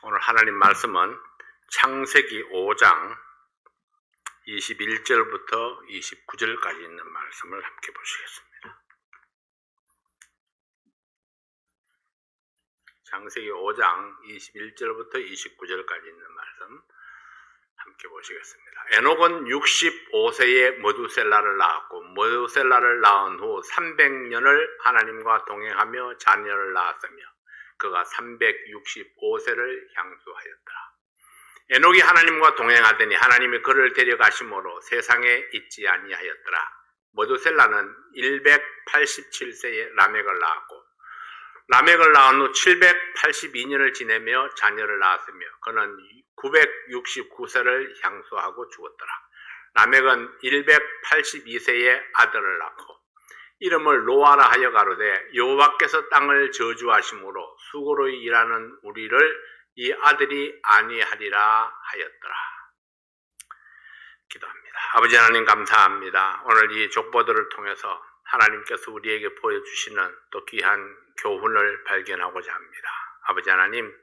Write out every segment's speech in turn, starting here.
오늘 하나님 말씀은 창세기 5장 21절부터 29절까지 있는 말씀을 함께 보시겠습니다. 창세기 5장 21절부터 29절까지 있는 말씀 함께 보시겠습니다. 에녹은 65세에 머두셀라를 낳았고 머두셀라를 낳은 후 300년을 하나님과 동행하며 자녀를 낳았으며 그가 365세를 향수하였더라. 에녹이 하나님과 동행하더니 하나님이 그를 데려가심으로 세상에 있지 아니하였더라. 머두셀라는 187세에 라멕을 낳았고 라멕을 낳은 후 782년을 지내며 자녀를 낳았으며 그는 969세를 향수하고 죽었더라. 라멕은 182세에 아들을 낳고 이름을 노아라 하여 가로되 여호와께서 땅을 저주하심으로 수고로 일하는 우리를 이 아들이 아니하리라 하였더라. 기도합니다. 아버지 하나님 감사합니다. 오늘 이 족보들을 통해서 하나님께서 우리에게 보여주시는 또 귀한 교훈을 발견하고자 합니다. 아버지 하나님,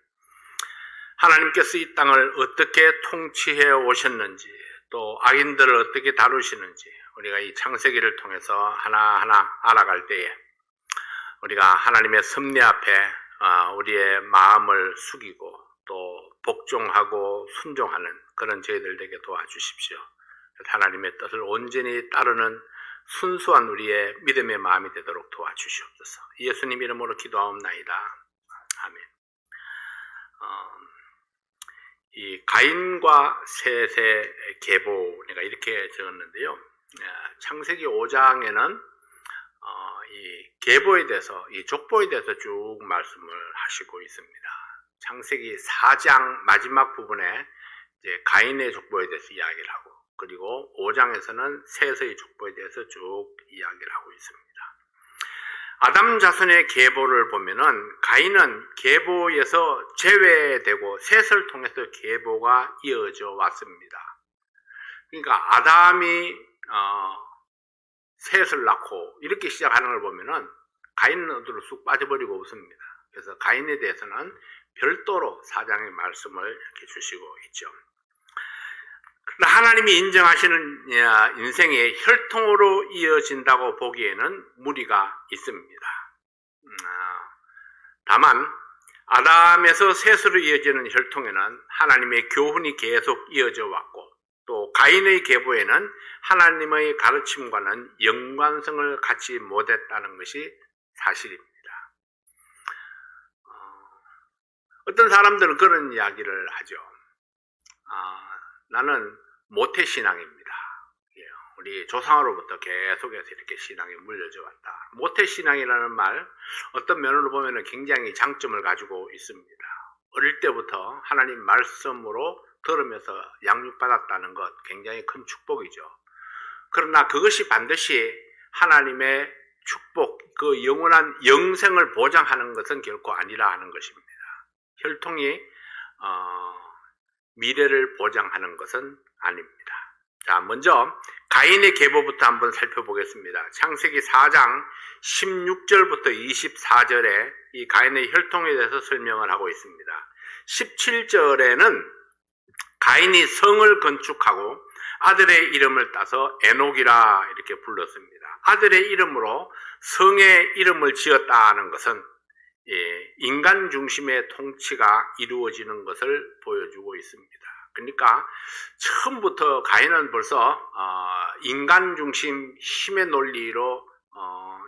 하나님께서 이 땅을 어떻게 통치해 오셨는지 또 악인들을 어떻게 다루시는지 우리가 이 창세기를 통해서 하나하나 알아갈 때에 우리가 하나님의 섭리 앞에 우리의 마음을 숙이고 또 복종하고 순종하는 그런 저희들 되게 도와주십시오. 하나님의 뜻을 온전히 따르는 순수한 우리의 믿음의 마음이 되도록 도와주시옵소서. 예수님 이름으로 기도하옵나이다. 아멘. 이 가인과 셋의 계보, 내가 이렇게 적었는데요. 창세기 5장에는 이 계보에 대해서, 이 족보에 대해서 쭉 말씀을 하시고 있습니다. 창세기 4장 마지막 부분에 이제 가인의 족보에 대해서 이야기를 하고, 그리고 5장에서는 셋의 족보에 대해서 쭉 이야기를 하고 있습니다. 아담 자손의 계보를 보면은 가인은 계보에서 제외되고 셋을 통해서 계보가 이어져 왔습니다. 그러니까 아담이 셋을 낳고 이렇게 시작하는 걸 보면은 가인은 어디로 쑥 빠져버리고 없습니다. 그래서 가인에 대해서는 별도로 4장의 말씀을 이렇게 주시고 있죠. 그러나 하나님이 인정하시는 인생의 혈통으로 이어진다고 보기에는 무리가 있습니다. 다만 아담에서 셋으로 이어지는 혈통에는 하나님의 교훈이 계속 이어져 왔고 또 가인의 계보에는 하나님의 가르침과는 연관성을 갖지 못했다는 것이 사실입니다. 어떤 사람들은 그런 이야기를 하죠. 나는 모태신앙입니다. 우리 조상으로부터 계속해서 이렇게 신앙이 물려져 왔다. 모태신앙이라는 말, 어떤 면으로 보면 굉장히 장점을 가지고 있습니다. 어릴 때부터 하나님 말씀으로 들으면서 양육받았다는 것 굉장히 큰 축복이죠. 그러나 그것이 반드시 하나님의 축복, 그 영원한 영생을 보장하는 것은 결코 아니라 하는 것입니다. 혈통이 미래를 보장하는 것은 아닙니다. 자, 먼저 가인의 계보부터 한번 살펴보겠습니다. 창세기 4장 16절부터 24절에 이 가인의 혈통에 대해서 설명을 하고 있습니다. 17절에는 가인이 성을 건축하고 아들의 이름을 따서 에녹이라 이렇게 불렀습니다. 아들의 이름으로 성의 이름을 지었다는 것은 인간 중심의 통치가 이루어지는 것을 보여주고 있습니다. 그러니까 처음부터 가인은 벌써 인간 중심 힘의 논리로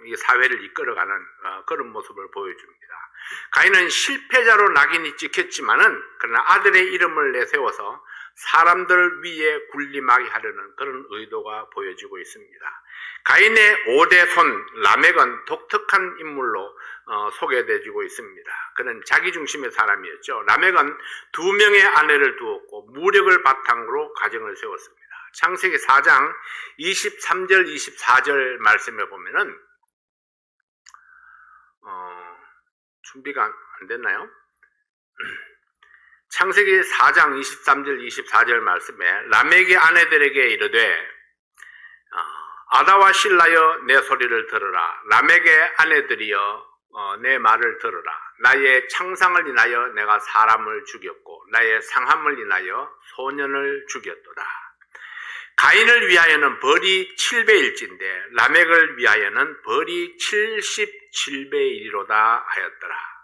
이 사회를 이끌어가는 그런 모습을 보여줍니다. 가인은 실패자로 낙인이 찍혔지만은 그러나 아들의 이름을 내세워서 사람들 위에 군림하게 하려는 그런 의도가 보여지고 있습니다. 가인의 5대 손 라멕은 독특한 인물로 소개되어지고 있습니다. 그는 자기중심의 사람이었죠. 라멕은 2명의 아내를 두었고 무력을 바탕으로 가정을 세웠습니다. 창세기 4장 23절 24절 말씀에 보면은 준비가 안 됐나요? 창세기 4장 23절 24절 말씀에 라멕의 아내들에게 이르되 아다와 실라여 내 소리를 들으라. 라멕의 아내들이여 내 말을 들으라. 나의 창상을 인하여 내가 사람을 죽였고 나의 상함을 인하여 소년을 죽였도다. 가인을 위하여는 벌이 7배일진데 라멕을 위하여는 벌이 77배이리로다 하였더라.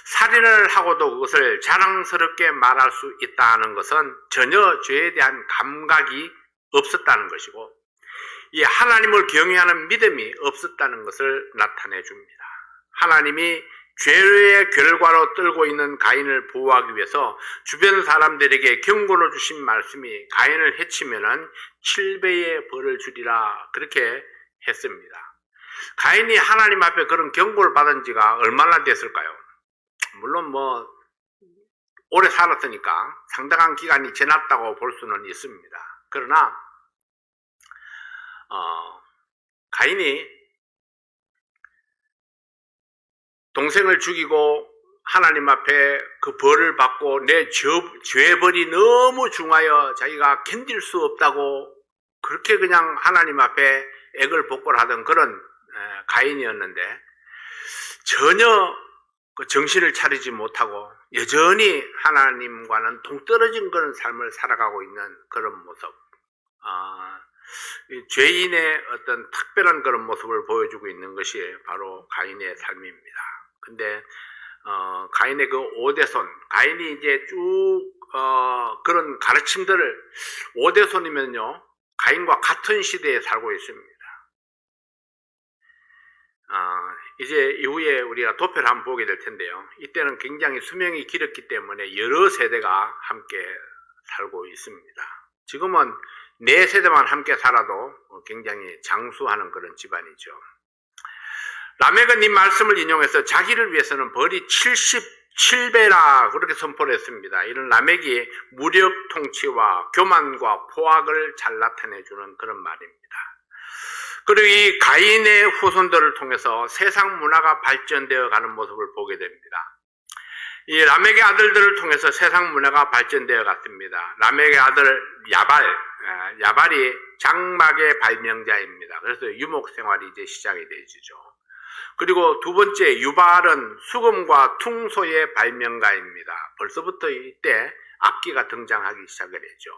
살인을 하고도 그것을 자랑스럽게 말할 수 있다는 것은 전혀 죄에 대한 감각이 없었다는 것이고 이 하나님을 경외하는 믿음이 없었다는 것을 나타내 줍니다. 하나님이 죄의 결과로 떨고 있는 가인을 보호하기 위해서 주변 사람들에게 경고를 주신 말씀이 가인을 해치면은 7배의 벌을 주리라 그렇게 했습니다. 가인이 하나님 앞에 그런 경고를 받은 지가 얼마나 됐을까요? 물론 오래 살았으니까 상당한 기간이 지났다고 볼 수는 있습니다. 그러나 가인이 동생을 죽이고 하나님 앞에 그 벌을 받고 내 죄벌이 너무 중하여 자기가 견딜 수 없다고 그렇게 그냥 하나님 앞에 액을 복걸하던 그런 가인이었는데 전혀 그 정신을 차리지 못하고 여전히 하나님과는 동떨어진 그런 삶을 살아가고 있는 그런 모습, 죄인의 어떤 특별한 그런 모습을 보여주고 있는 것이 바로 가인의 삶입니다. 근데 가인의 그 5대손, 가인이 이제 쭉 그런 가르침들을 5대손이면요 가인과 같은 시대에 살고 있습니다. 이제 이후에 우리가 도표를 한번 보게 될 텐데요. 이때는 굉장히 수명이 길었기 때문에 여러 세대가 함께 살고 있습니다. 지금은 4세대만 함께 살아도 굉장히 장수하는 그런 집안이죠. 라멕은 이 말씀을 인용해서 자기를 위해서는 벌이 77배라 그렇게 선포를 했습니다. 이런 라멕이 무력 통치와 교만과 포악을 잘 나타내주는 그런 말입니다. 그리고 이 가인의 후손들을 통해서 세상 문화가 발전되어 가는 모습을 보게 됩니다. 이 라멕의 아들들을 통해서 세상 문화가 발전되어 갔습니다. 라멕의 아들 야발이 장막의 발명자입니다. 그래서 유목 생활이 이제 시작이 되죠. 그리고 두 번째 유발은 수금과 퉁소의 발명가입니다. 벌써부터 이때 악기가 등장하기 시작을 했죠.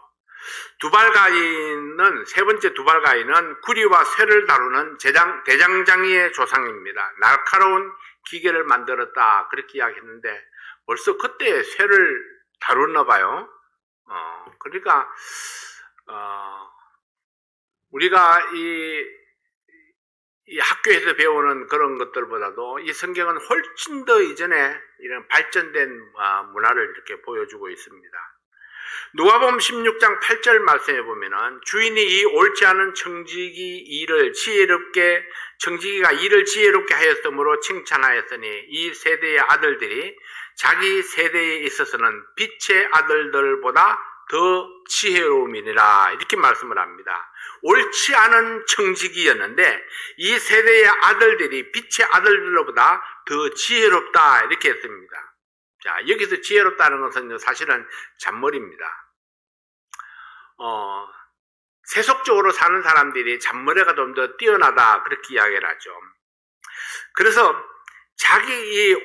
세 번째 두발가인은 구리와 쇠를 다루는 대장장이의 조상입니다. 날카로운 기계를 만들었다 그렇게 이야기했는데 벌써 그때 쇠를 다뤘나 봐요. 그러니까 우리가 이 학교에서 배우는 그런 것들보다도 이 성경은 훨씬 더 이전에 이런 발전된 문화를 이렇게 보여주고 있습니다. 누가복음 16장 8절 말씀에 보면은 주인이 이 옳지 않은 청지기가 일을 지혜롭게 하였으므로 칭찬하였으니 이 세대의 아들들이 자기 세대에 있어서는 빛의 아들들보다 더 지혜로움이니라 이렇게 말씀을 합니다. 옳지 않은 청지기였는데 이 세대의 아들들이 빛의 아들들보다 더 지혜롭다 이렇게 했습니다. 자, 여기서 지혜롭다는 것은 사실은 잔머리입니다. 세속적으로 사는 사람들이 잔머리가 좀 더 뛰어나다 그렇게 이야기를 하죠. 그래서 자기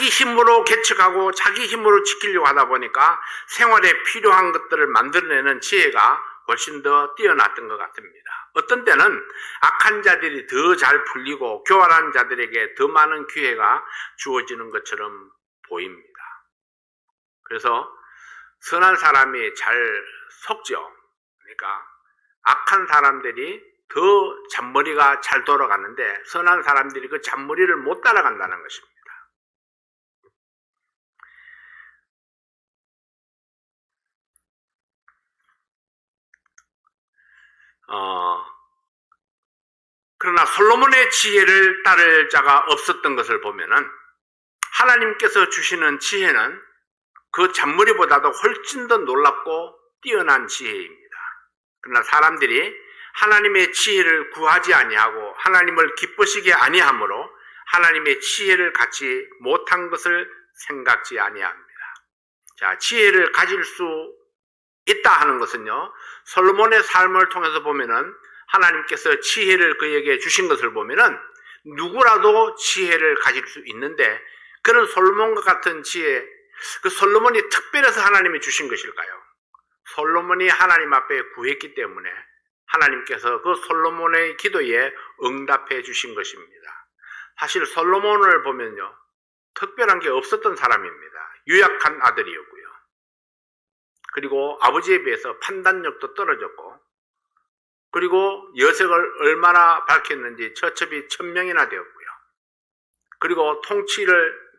힘으로 개척하고 자기 힘으로 지키려고 하다 보니까 생활에 필요한 것들을 만들어내는 지혜가 훨씬 더 뛰어났던 것 같습니다. 어떤 때는 악한 자들이 더 잘 풀리고 교활한 자들에게 더 많은 기회가 주어지는 것처럼 보입니다. 그래서 선한 사람이 잘 속죠. 그러니까 악한 사람들이 더 잔머리가 잘 돌아가는데 선한 사람들이 그 잔머리를 못 따라간다는 것입니다. 그러나 솔로몬의 지혜를 따를 자가 없었던 것을 보면은 하나님께서 주시는 지혜는 그 잔머리보다도 훨씬 더 놀랍고 뛰어난 지혜입니다. 그러나 사람들이 하나님의 지혜를 구하지 아니하고 하나님을 기쁘시게 아니하므로 하나님의 지혜를 갖지 못한 것을 생각지 아니합니다. 자, 지혜를 가질 수 있다 하는 것은요, 솔로몬의 삶을 통해서 보면은 하나님께서 지혜를 그에게 주신 것을 보면은 누구라도 지혜를 가질 수 있는데 그런 솔로몬과 같은 지혜, 그 솔로몬이 특별해서 하나님이 주신 것일까요? 솔로몬이 하나님 앞에 구했기 때문에 하나님께서 그 솔로몬의 기도에 응답해 주신 것입니다. 사실 솔로몬을 보면요, 특별한 게 없었던 사람입니다. 유약한 아들이었고요. 그리고 아버지에 비해서 판단력도 떨어졌고, 그리고 여색을 얼마나 밝혔는지 처첩이 1000명이나 되었고요. 그리고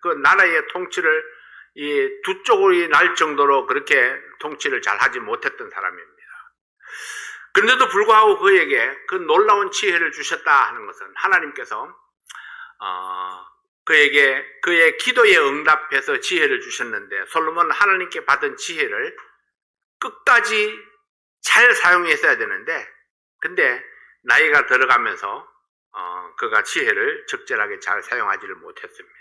그 나라의 통치를 이 두 쪽이 날 정도로 그렇게 통치를 잘 하지 못했던 사람입니다. 그런데도 불구하고 그에게 그 놀라운 지혜를 주셨다 하는 것은 하나님께서 그에게 그의 기도에 응답해서 지혜를 주셨는데, 솔로몬은 하나님께 받은 지혜를 끝까지 잘 사용했어야 되는데, 근데 나이가 들어가면서 그가 지혜를 적절하게 잘 사용하지를 못했습니다.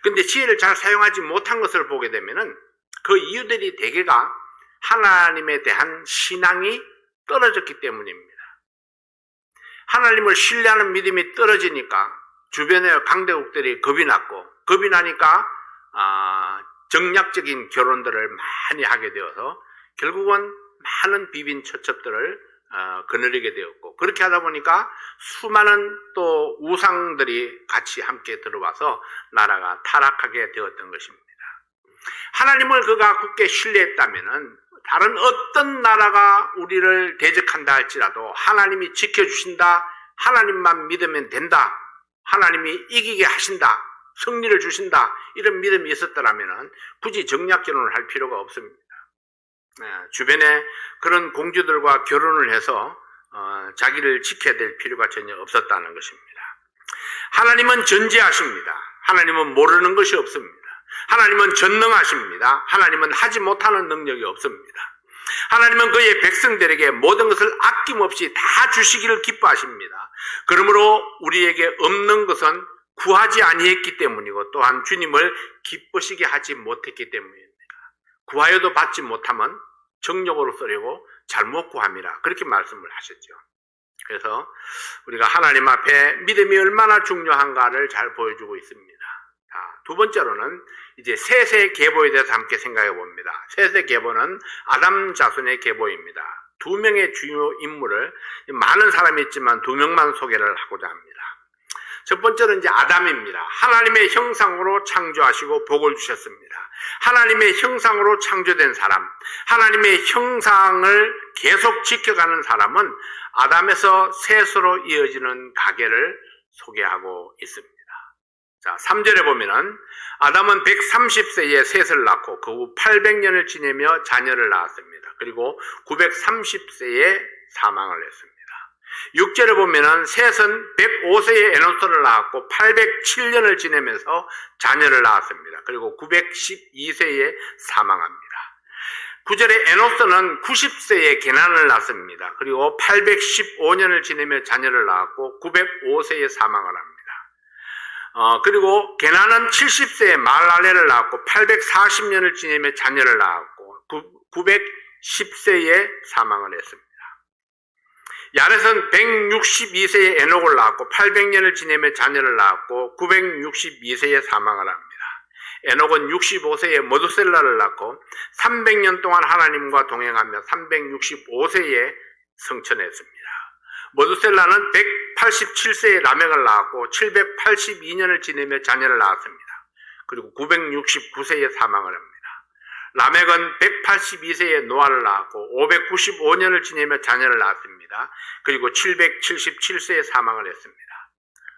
근데 지혜를 잘 사용하지 못한 것을 보게 되면은 그 이유들이 대개가 하나님에 대한 신앙이 떨어졌기 때문입니다. 하나님을 신뢰하는 믿음이 떨어지니까 주변의 강대국들이 겁이 났고, 겁이 나니까 정략적인 결혼들을 많이 하게 되어서 결국은 많은 비빈 처첩들을 거느리게 되었고, 그렇게 하다 보니까 수많은 또 우상들이 같이 함께 들어와서 나라가 타락하게 되었던 것입니다. 하나님을 그가 굳게 신뢰했다면은 다른 어떤 나라가 우리를 대적한다 할지라도 하나님이 지켜주신다, 하나님만 믿으면 된다, 하나님이 이기게 하신다, 승리를 주신다, 이런 믿음이 있었더라면은 굳이 정략 결혼을 할 필요가 없습니다. 주변에 그런 공주들과 결혼을 해서 자기를 지켜야 될 필요가 전혀 없었다는 것입니다. 하나님은 전지하십니다. 하나님은 모르는 것이 없습니다. 하나님은 전능하십니다. 하나님은 하지 못하는 능력이 없습니다. 하나님은 그의 백성들에게 모든 것을 아낌없이 다 주시기를 기뻐하십니다. 그러므로 우리에게 없는 것은 구하지 아니했기 때문이고, 또한 주님을 기쁘시게 하지 못했기 때문입니다. 구하여도 받지 못하면 정욕으로 쓰려고 잘못 구함이라, 그렇게 말씀을 하셨죠. 그래서 우리가 하나님 앞에 믿음이 얼마나 중요한가를 잘 보여주고 있습니다. 두 번째로는 이제 셋의 계보에 대해서 함께 생각해 봅니다. 셋의 계보는 아담 자손의 계보입니다. 2명의 주요 인물을, 많은 사람이 있지만 2명만 소개를 하고자 합니다. 첫 번째는 이제 아담입니다. 하나님의 형상으로 창조하시고 복을 주셨습니다. 하나님의 형상으로 창조된 사람, 하나님의 형상을 계속 지켜가는 사람은 아담에서 셋으로 이어지는 가계를 소개하고 있습니다. 자, 3절에 보면은 아담은 130세에 셋을 낳고 그 후 800년을 지내며 자녀를 낳았습니다. 그리고 930세에 사망을 했습니다. 6절에 보면은 셋은 105세에 에노스를 낳았고 807년을 지내면서 자녀를 낳았습니다. 그리고 912세에 사망합니다. 9절에 에노스는 90세에 게난을 낳습니다. 그리고 815년을 지내며 자녀를 낳았고 905세에 사망을 합니다. 그리고 게난은 70세에 말랄레를 낳았고 840년을 지내며 자녀를 낳았고 910세에 사망을 했습니다. 야렛은 162세에 에녹을 낳았고 800년을 지내며 자녀를 낳았고 962세에 사망을 합니다. 에녹은 65세에 머두셀라를 낳고 300년 동안 하나님과 동행하며 365세에 성천했습니다. 머두셀라는 187세에 라멕을 낳았고 782년을 지내며 자녀를 낳았습니다. 그리고 969세에 사망을 합니다. 라멕은 182세에 노아를 낳았고 595년을 지내며 자녀를 낳았습니다. 그리고 777세에 사망을 했습니다.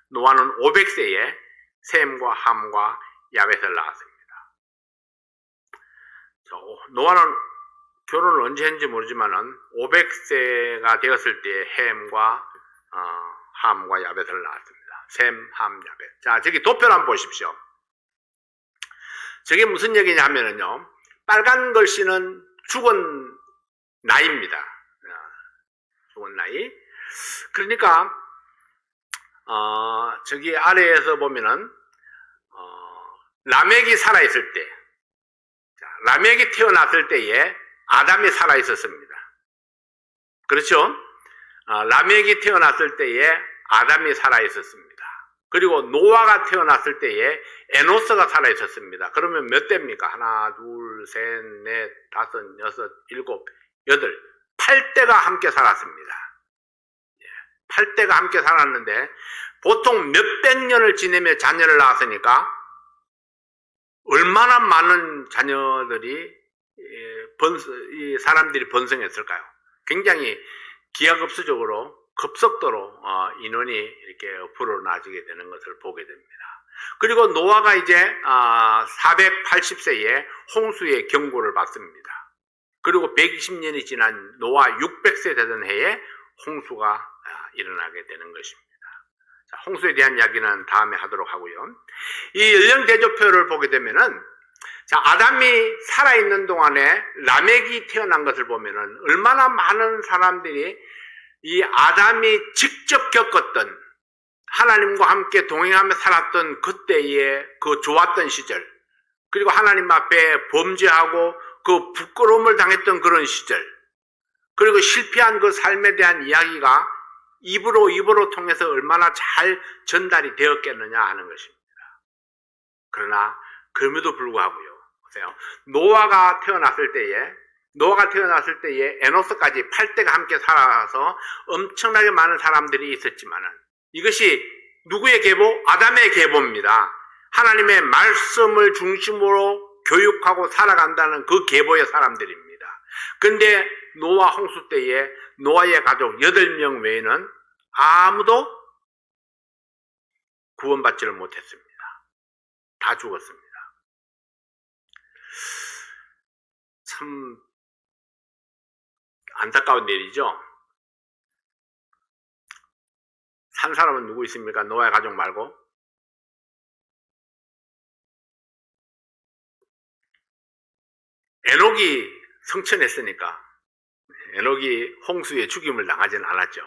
노아는 500세에 셈과 함과 야벳을 낳았습니다. 노아는 결혼을 언제 했는지 모르지만은 500세가 되었을 때 햄과 함과 야벳을 낳았습니다. 셈, 함, 야벳. 자, 저기 도표를 한번 보십시오. 저게 무슨 얘기냐 하면은요, 빨간 글씨는 죽은 나이입니다. 죽은 나이. 그러니까 저기 아래에서 보면은 라멕이 살아있을 때, 라멕이 태어났을 때에 아담이 살아있었습니다. 그렇죠? 라멕이 태어났을 때에 아담이 살아있었습니다. 그리고 노아가 태어났을 때에 에노스가 살아 있었습니다. 그러면 몇 대입니까? 하나, 둘, 셋, 넷, 다섯, 여섯, 일곱, 여덟, 8대가 함께 살았습니다. 8대가 함께 살았는데 보통 몇백 년을 지내며 자녀를 낳았으니까 얼마나 많은 자녀들이 사람들이 번성했을까요? 굉장히 기하급수적으로 급속도로 인원이 이렇게 불어나지게 되는 것을 보게 됩니다. 그리고 노아가 이제 480세에 홍수의 경고를 받습니다. 그리고 120년이 지난 노아 600세 되던 해에 홍수가 일어나게 되는 것입니다. 자, 홍수에 대한 이야기는 다음에 하도록 하고요. 이 연령 대조표를 보게 되면은 자, 아담이 살아있는 동안에 라멕이 태어난 것을 보면은 얼마나 많은 사람들이 이 아담이 직접 겪었던 하나님과 함께 동행하며 살았던 그때의 그 좋았던 시절, 그리고 하나님 앞에 범죄하고 그 부끄러움을 당했던 그런 시절, 그리고 실패한 그 삶에 대한 이야기가 입으로 통해서 얼마나 잘 전달이 되었겠느냐 하는 것입니다. 그러나 그럼에도 불구하고요, 보세요. 노아가 태어났을 때에 에노스까지 8대가 함께 살아서 엄청나게 많은 사람들이 있었지만은 이것이 누구의 계보? 아담의 계보입니다. 하나님의 말씀을 중심으로 교육하고 살아간다는 그 계보의 사람들입니다. 근데 노아 홍수 때에 노아의 가족 8명 외에는 아무도 구원받지를 못했습니다. 다 죽었습니다. 참 안타까운 일이죠. 산 사람은 누구 있습니까? 노아의 가족 말고. 에녹이 성천했으니까 에녹이 홍수에 죽임을 당하지는 않았죠.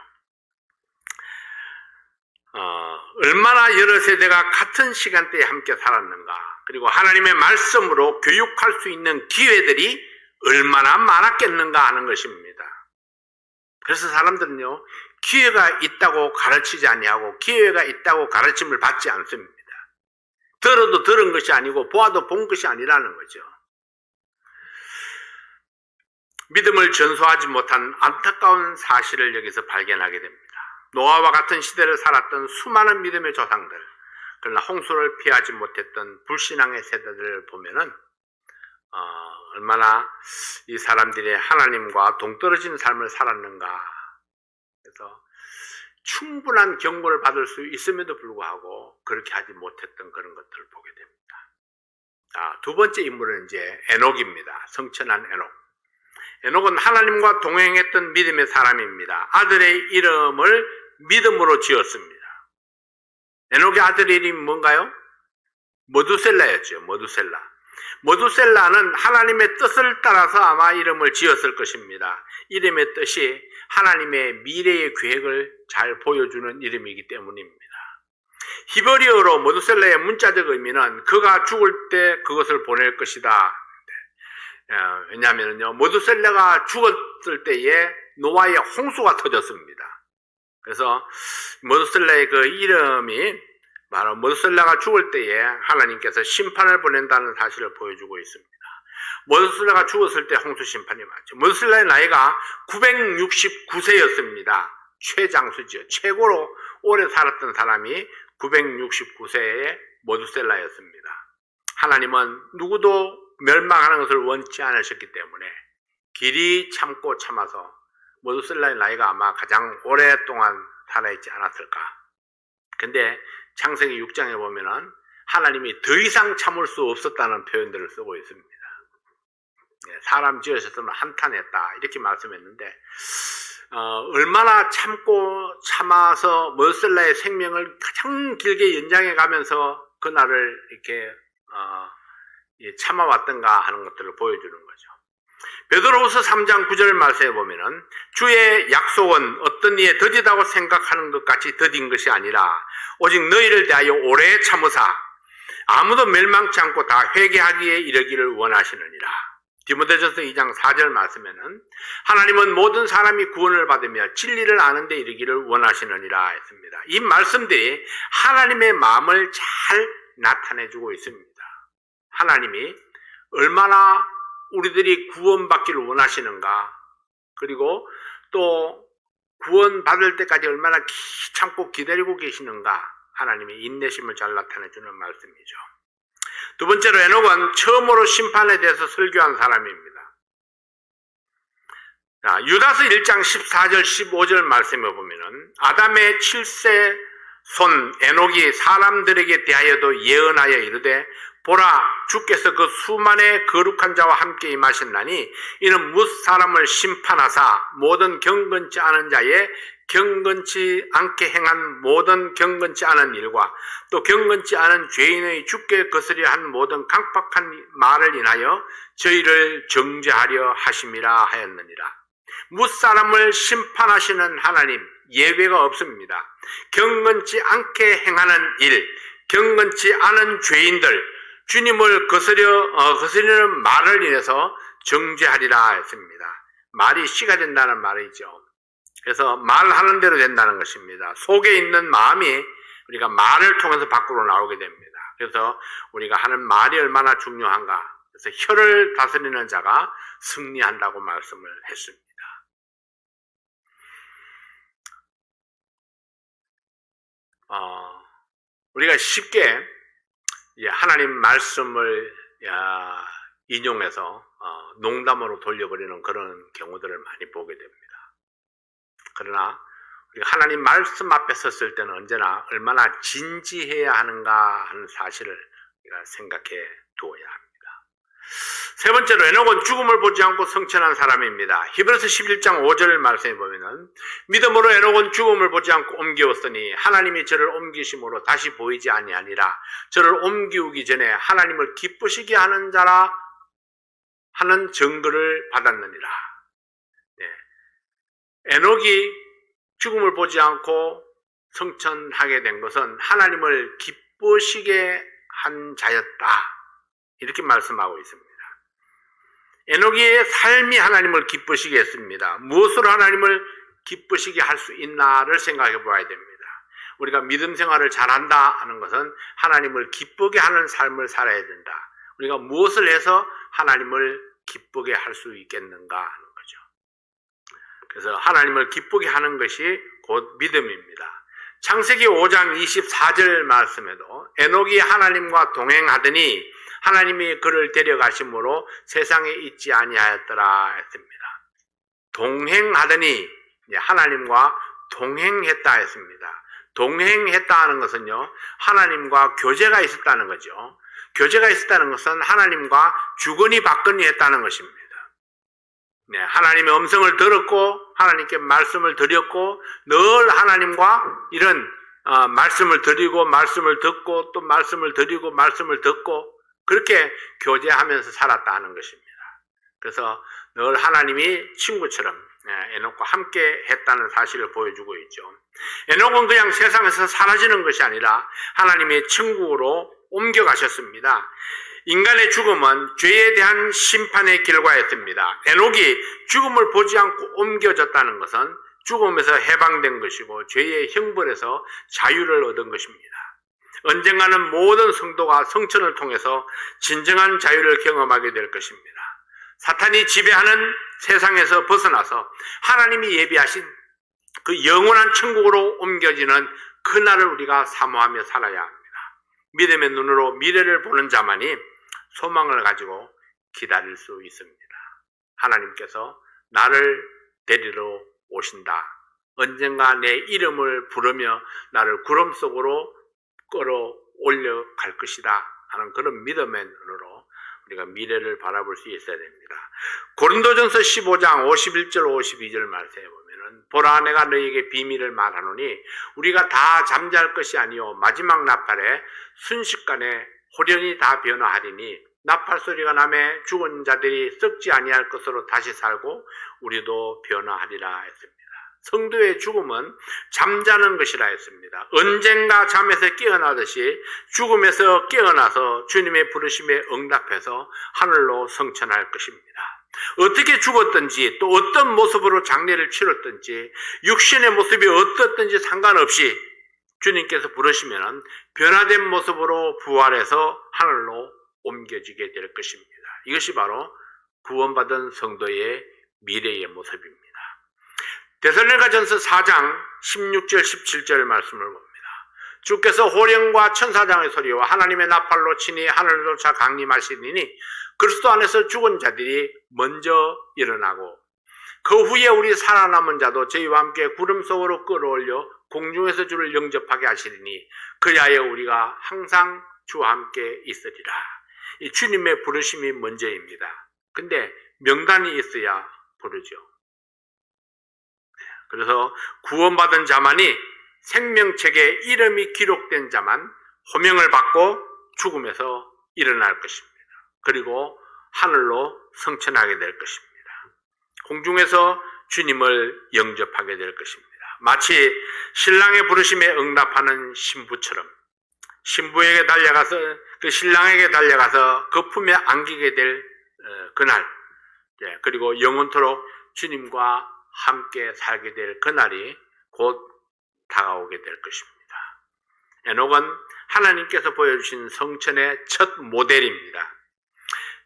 얼마나 여러 세대가 같은 시간대에 함께 살았는가, 그리고 하나님의 말씀으로 교육할 수 있는 기회들이 얼마나 많았겠는가 하는 것입니다. 그래서 사람들은요, 기회가 있다고 가르치지 아니하고 기회가 있다고 가르침을 받지 않습니다. 들어도 들은 것이 아니고 보아도 본 것이 아니라는 거죠. 믿음을 전수하지 못한 안타까운 사실을 여기서 발견하게 됩니다. 노아와 같은 시대를 살았던 수많은 믿음의 조상들, 그러나 홍수를 피하지 못했던 불신앙의 세대들을 보면은 얼마나 이 사람들이 하나님과 동떨어진 삶을 살았는가. 그래서 충분한 경고를 받을 수 있음에도 불구하고 그렇게 하지 못했던 그런 것들을 보게 됩니다. 자, 두 번째 인물은 이제 에녹입니다. 성천한 에녹. 에녹은 하나님과 동행했던 믿음의 사람입니다. 아들의 이름을 믿음으로 지었습니다. 에녹의 아들의 이름이 뭔가요? 머두셀라였죠. 머두셀라는 하나님의 뜻을 따라서 아마 이름을 지었을 것입니다. 이름의 뜻이 하나님의 미래의 계획을 잘 보여주는 이름이기 때문입니다. 히브리어로 머두셀라의 문자적 의미는 그가 죽을 때 그것을 보낼 것이다. 왜냐하면요, 머두셀라가 죽었을 때에 노아의 홍수가 터졌습니다. 그래서 머두셀라의 그 이름이 바로 머두셀라가 죽을 때에 하나님께서 심판을 보낸다는 사실을 보여주고 있습니다. 머두셀라가 죽었을 때 홍수 심판이 왔죠. 머두셀라의 나이가 969세였습니다. 최장수죠. 최고로 오래 살았던 사람이 969세의 머두셀라였습니다. 하나님은 누구도 멸망하는 것을 원치 않으셨기 때문에 길이 참고 참아서 머두셀라의 나이가 아마 가장 오랫동안 살아있지 않았을까. 근데 창세기 6장에 보면은 하나님이 더 이상 참을 수 없었다는 표현들을 쓰고 있습니다. 사람 지으셨으면 한탄했다 이렇게 말씀했는데 얼마나 참고 참아서 머두셀라의 생명을 가장 길게 연장해 가면서 그날을 이렇게 참아왔던가 하는 것들을 보여주는 거죠. 베드로후서 3장 9절 말씀에 보면은 주의 약속은 어떤 이에 더디다고 생각하는 것 같이 더딘 것이 아니라 오직 너희를 대하여 오래 참으사 아무도 멸망치 않고 다 회개하기에 이르기를 원하시느니라. 디모데전서 2장 4절 말씀에는 하나님은 모든 사람이 구원을 받으며 진리를 아는 데 이르기를 원하시느니라 했습니다. 이 말씀들이 하나님의 마음을 잘 나타내주고 있습니다. 하나님이 얼마나 우리들이 구원받기를 원하시는가, 그리고 또 구원받을 때까지 얼마나 참고 기다리고 계시는가, 하나님의 인내심을 잘 나타내주는 말씀이죠. 두 번째로 에녹은 처음으로 심판에 대해서 설교한 사람입니다. 자, 유다서 1장 14절 15절 말씀에 보면은 아담의 7세 손 에녹이 사람들에게 대하여도 예언하여 이르되 보라, 주께서 그 수만의 거룩한 자와 함께 임하셨나니 이는 뭇 사람을 심판하사 모든 경건치 않은 자의 경건치 않게 행한 모든 경건치 않은 일과 또 경건치 않은 죄인의 주께 거스려 한 모든 강팍한 말을 인하여 저희를 정죄하려 하심이라 하였느니라. 뭇 사람을 심판하시는 하나님, 예외가 없습니다. 경건치 않게 행하는 일, 경건치 않은 죄인들, 주님을 거스르는 말을 인해서 정죄하리라 했습니다. 말이 씨가 된다는 말이죠. 그래서 말하는 대로 된다는 것입니다. 속에 있는 마음이 우리가 말을 통해서 밖으로 나오게 됩니다. 그래서 우리가 하는 말이 얼마나 중요한가. 그래서 혀를 다스리는 자가 승리한다고 말씀을 했습니다. 우리가 쉽게 하나님 말씀을 인용해서 농담으로 돌려버리는 그런 경우들을 많이 보게 됩니다. 그러나 우리가 하나님 말씀 앞에 섰을 때는 언제나 얼마나 진지해야 하는가 하는 사실을 우리가 생각해 두어야 합니다. 세 번째로 에녹은 죽음을 보지 않고 성천한 사람입니다. 히브리서 11장 5절 말씀에 보면은 믿음으로 에녹은 죽음을 보지 않고 옮기었으니 하나님이 저를 옮기심으로 다시 보이지 아니하니라. 저를 옮기우기 전에 하나님을 기쁘시게 하는 자라 하는 증거를 받았느니라. 에녹이 죽음을 보지 않고 성천하게 된 것은 하나님을 기쁘시게 한 자였다. 이렇게 말씀하고 있습니다. 에녹의 삶이 하나님을 기쁘시게 했습니다. 무엇으로 하나님을 기쁘시게 할 수 있나를 생각해 보아야 됩니다. 우리가 믿음 생활을 잘한다 하는 것은 하나님을 기쁘게 하는 삶을 살아야 된다. 우리가 무엇을 해서 하나님을 기쁘게 할 수 있겠는가 하는 거죠. 그래서 하나님을 기쁘게 하는 것이 곧 믿음입니다. 창세기 5장 24절 말씀에도 에녹이 하나님과 동행하더니 하나님이 그를 데려가심으로 세상에 있지 아니하였더라 했습니다. 동행하더니 하나님과 동행했다 했습니다. 동행했다 하는 것은요, 하나님과 교제가 있었다는 거죠. 교제가 있었다는 것은 하나님과 주거니 받거니 했다는 것입니다. 하나님의 음성을 들었고 하나님께 말씀을 드렸고 늘 하나님과 이런 말씀을 드리고 말씀을 듣고 또 말씀을 드리고 말씀을 듣고 그렇게 교제하면서 살았다는 것입니다. 그래서 늘 하나님이 친구처럼 에녹과 함께 했다는 사실을 보여주고 있죠. 에녹은 그냥 세상에서 사라지는 것이 아니라 하나님의 천국으로 옮겨가셨습니다. 인간의 죽음은 죄에 대한 심판의 결과였습니다. 에녹이 죽음을 보지 않고 옮겨졌다는 것은 죽음에서 해방된 것이고 죄의 형벌에서 자유를 얻은 것입니다. 언젠가는 모든 성도가 성천을 통해서 진정한 자유를 경험하게 될 것입니다. 사탄이 지배하는 세상에서 벗어나서 하나님이 예비하신 그 영원한 천국으로 옮겨지는 그날을 우리가 사모하며 살아야 합니다. 믿음의 눈으로 미래를 보는 자만이 소망을 가지고 기다릴 수 있습니다. 하나님께서 나를 데리러 오신다. 언젠가 내 이름을 부르며 나를 구름 속으로 끌어올려 갈 것이다 하는 그런 믿음의 눈으로 우리가 미래를 바라볼 수 있어야 됩니다. 고린도전서 15장 51절 52절 말씀에 보면은 보라 내가 너희에게 비밀을 말하노니 우리가 다 잠잘 것이 아니요 마지막 나팔에 순식간에 호련히 다 변화하리니 나팔 소리가 나매 죽은 자들이 썩지 아니할 것으로 다시 살고 우리도 변화하리라 했습니다. 성도의 죽음은 잠자는 것이라 했습니다. 언젠가 잠에서 깨어나듯이 죽음에서 깨어나서 주님의 부르심에 응답해서 하늘로 성천할 것입니다. 어떻게 죽었든지 또 어떤 모습으로 장례를 치렀든지 육신의 모습이 어떻든지 상관없이 주님께서 부르시면 변화된 모습으로 부활해서 하늘로 옮겨지게 될 것입니다. 이것이 바로 구원받은 성도의 미래의 모습입니다. 데살로니가전서 4장 16절 17절 말씀을 봅니다. 주께서 호령과 천사장의 소리와 하나님의 나팔로 치니 하늘로 차 강림하시리니 그리스도 안에서 죽은 자들이 먼저 일어나고 그 후에 우리 살아남은 자도 저희와 함께 구름 속으로 끌어올려 공중에서 주를 영접하게 하시리니 그리하여 우리가 항상 주와 함께 있으리라. 이 주님의 부르심이 먼저입니다. 근데 명단이 있어야 부르죠. 그래서 구원받은 자만이 생명책에 이름이 기록된 자만 호명을 받고 죽음에서 일어날 것입니다. 그리고 하늘로 성천하게 될 것입니다. 공중에서 주님을 영접하게 될 것입니다. 마치 신랑의 부르심에 응답하는 신부처럼 신부에게 달려가서 그 신랑에게 달려가서 그 품에 안기게 될 그날, 그리고 영원토록 주님과 함께 살게 될 그날이 곧 다가오게 될 것입니다. 에녹은 하나님께서 보여주신 성천의 첫 모델입니다.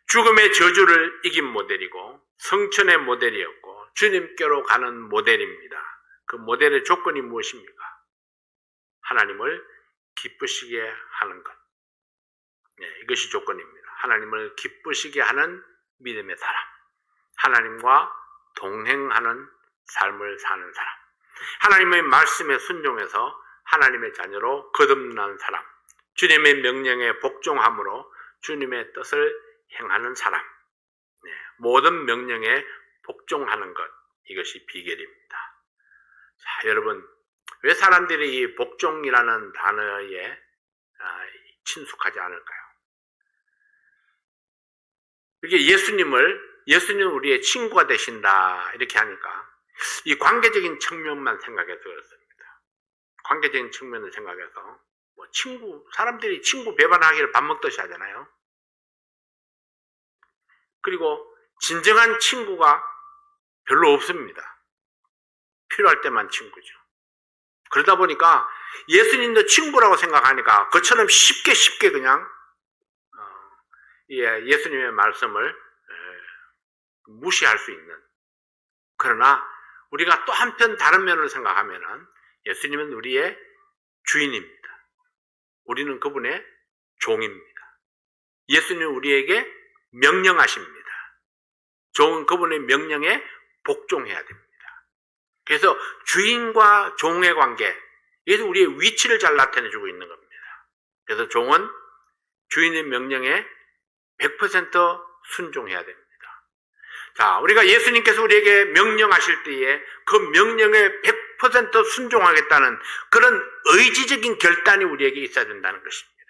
죽음의 저주를 이긴 모델이고 성천의 모델이었고 주님께로 가는 모델입니다. 그 모델의 조건이 무엇입니까? 하나님을 기쁘시게 하는 것. 이것이 조건입니다. 하나님을 기쁘시게 하는 믿음의 사람. 하나님과 동행하는 삶을 사는 사람. 하나님의 말씀에 순종해서 하나님의 자녀로 거듭난 사람. 주님의 명령에 복종함으로 주님의 뜻을 행하는 사람. 모든 명령에 복종하는 것. 이것이 비결입니다. 자, 여러분, 왜 사람들이 이 복종이라는 단어에 친숙하지 않을까요? 이렇게 예수님 우리의 친구가 되신다 이렇게 하니까 이 관계적인 측면만 생각해서 그렇습니다. 관계적인 측면을 생각해서 사람들이 친구 배반하기를 밥 먹듯이 하잖아요. 그리고 진정한 친구가 별로 없습니다. 필요할 때만 친구죠. 그러다 보니까 예수님도 친구라고 생각하니까 그처럼 쉽게 그냥 예수님의 말씀을 무시할 수 있는. 그러나 우리가 또 한편 다른 면을 생각하면 예수님은 우리의 주인입니다. 우리는 그분의 종입니다. 예수님은 우리에게 명령하십니다. 종은 그분의 명령에 복종해야 됩니다. 그래서 주인과 종의 관계, 이것은 우리의 위치를 잘 나타내주고 있는 겁니다. 그래서 종은 주인의 명령에 100% 순종해야 됩니다. 자, 우리가 예수님께서 우리에게 명령하실 때에 그 명령에 100% 순종하겠다는 그런 의지적인 결단이 우리에게 있어야 된다는 것입니다.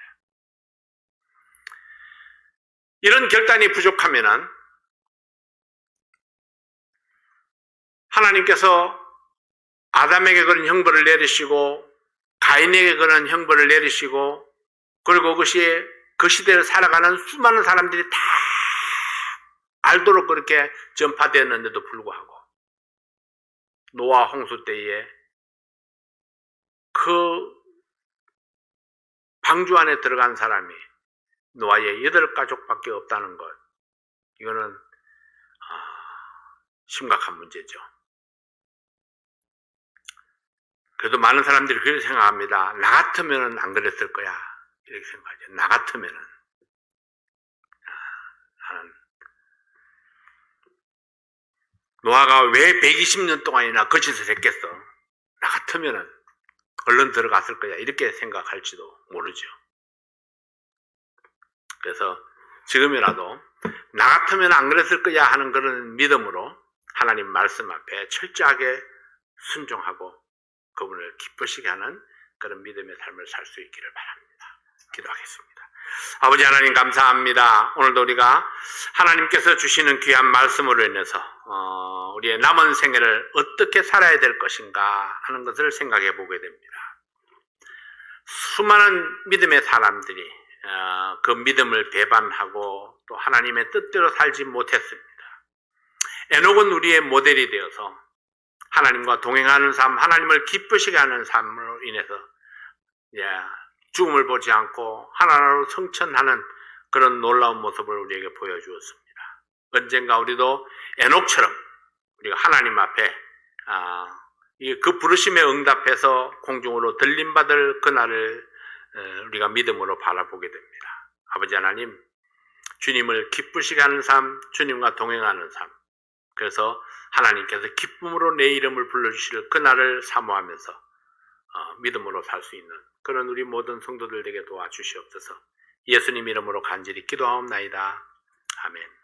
이런 결단이 부족하면은 하나님께서 아담에게 그런 형벌을 내리시고 가인에게 그런 형벌을 내리시고 그리고 그것이 그 시대를 살아가는 수많은 사람들이 다 알도록 그렇게 전파되었는데도 불구하고 노아 홍수 때에 그 방주 안에 들어간 사람이 노아의 8가족밖에 없다는 것, 이거는 심각한 문제죠. 그래도 많은 사람들이 그렇게 생각합니다. 나 같으면 안 그랬을 거야 이렇게 생각하죠. 나 같으면은 나는 노아가 왜 120년 동안이나 거짓을 했겠어? 나 같으면은 얼른 들어갔을 거야 이렇게 생각할지도 모르죠. 그래서 지금이라도 나 같으면 안 그랬을 거야 하는 그런 믿음으로 하나님 말씀 앞에 철저하게 순종하고 그분을 기쁘시게 하는 그런 믿음의 삶을 살 수 있기를 바랍니다. 기도하겠습니다. 아버지 하나님 감사합니다. 오늘도 우리가 하나님께서 주시는 귀한 말씀으로 인해서 우리의 남은 생애를 어떻게 살아야 될 것인가 하는 것을 생각해 보게 됩니다. 수많은 믿음의 사람들이 그 믿음을 배반하고 또 하나님의 뜻대로 살지 못했습니다. 에녹은 우리의 모델이 되어서 하나님과 동행하는 삶, 하나님을 기쁘시게 하는 삶으로 인해서 죽음을 보지 않고 하나님으로 성천하는 그런 놀라운 모습을 우리에게 보여주었습니다. 언젠가 우리도 에녹처럼 우리가 하나님 앞에 그 부르심에 응답해서 공중으로 들림받을 그날을 우리가 믿음으로 바라보게 됩니다. 아버지 하나님, 주님을 기쁘시게 하는 삶, 주님과 동행하는 삶, 그래서 하나님께서 기쁨으로 내 이름을 불러주실 그날을 사모하면서 믿음으로 살 수 있는 그런 우리 모든 성도들 되게 도와주시옵소서. 예수님 이름으로 간절히 기도하옵나이다. 아멘.